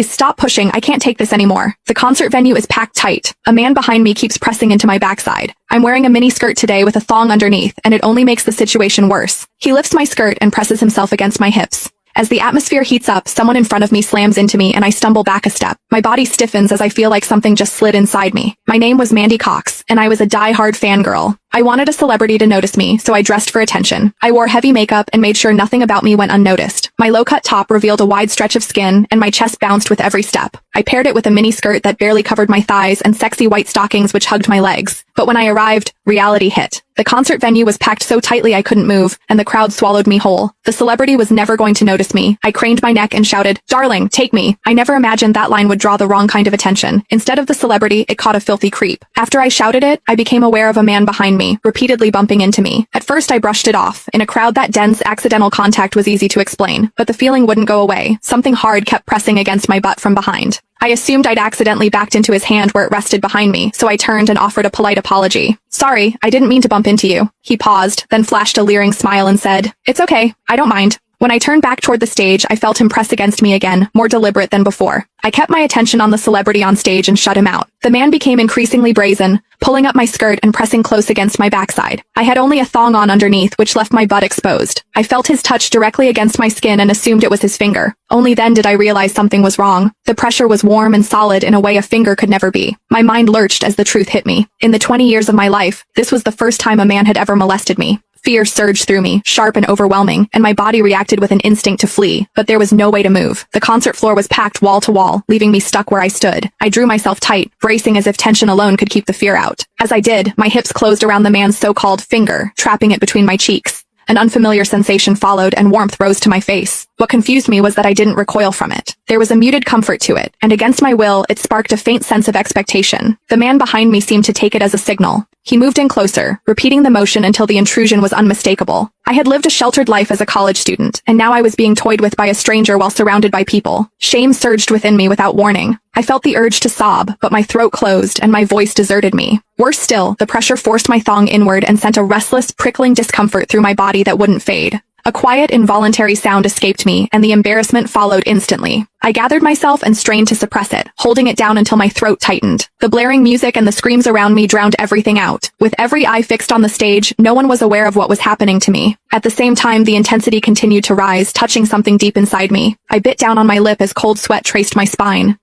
Stop pushing, I can't take this anymore. The concert venue is packed tight. A man behind me keeps pressing into my backside. I'm wearing a mini skirt today with a thong underneath, and it only makes the situation worse. He lifts my skirt and presses himself against my hips. As the atmosphere heats up, someone in front of me slams into me and I stumble back a step. My body stiffens as I feel like something just slid inside me. My name was Mandy Cox, and I was a die-hard fangirl. I wanted a celebrity to notice me, so I dressed for attention. I wore heavy makeup and made sure nothing about me went unnoticed. My low-cut top revealed a wide stretch of skin, and my chest bounced with every step. I paired it with a mini skirt that barely covered my thighs and sexy white stockings which hugged my legs. But when I arrived, reality hit. The concert venue was packed so tightly I couldn't move, and the crowd swallowed me whole. The celebrity was never going to notice me. I craned my neck and shouted, "Darling, take me." I never imagined that line would draw the wrong kind of attention. Instead of the celebrity, it caught a filthy creep. After I shouted it, I became aware of a man behind me, repeatedly bumping into me. At first I brushed it off. In a crowd that dense, accidental contact was easy to explain, but the feeling wouldn't go away. Something hard kept pressing against my butt from behind. I assumed I'd accidentally backed into his hand where it rested behind me, so I turned and offered a polite apology. "Sorry, I didn't mean to bump into you." He paused, then flashed a leering smile and said, "It's okay, I don't mind." When I turned back toward the stage, I felt him press against me again, more deliberate than before. I kept my attention on the celebrity on stage and shut him out. The man became increasingly brazen, pulling up my skirt and pressing close against my backside. I had only a thong on underneath, which left my butt exposed. I felt his touch directly against my skin and assumed it was his finger. Only then did I realize something was wrong. The pressure was warm and solid in a way a finger could never be. My mind lurched as the truth hit me. In the 20 years of my life, this was the first time a man had ever molested me. Fear surged through me, sharp and overwhelming, and my body reacted with an instinct to flee, but there was no way to move. The concert floor was packed wall to wall, leaving me stuck where I stood. I drew myself tight, bracing as if tension alone could keep the fear out. As I did, my hips closed around the man's so-called finger, trapping it between my cheeks. An unfamiliar sensation followed and warmth rose to my face. What confused me was that I didn't recoil from it. There was a muted comfort to it, and against my will, it sparked a faint sense of expectation. The man behind me seemed to take it as a signal. He moved in closer, repeating the motion until the intrusion was unmistakable. I had lived a sheltered life as a college student, and now I was being toyed with by a stranger while surrounded by people. Shame surged within me without warning. I felt the urge to sob, but my throat closed and my voice deserted me. Worse still, the pressure forced my thong inward and sent a restless, prickling discomfort through my body that wouldn't fade. A quiet, involuntary sound escaped me, and the embarrassment followed instantly. I gathered myself and strained to suppress it, holding it down until my throat tightened. The blaring music and the screams around me drowned everything out. With every eye fixed on the stage, no one was aware of what was happening to me. At the same time, the intensity continued to rise, touching something deep inside me. I bit down on my lip as cold sweat traced my spine.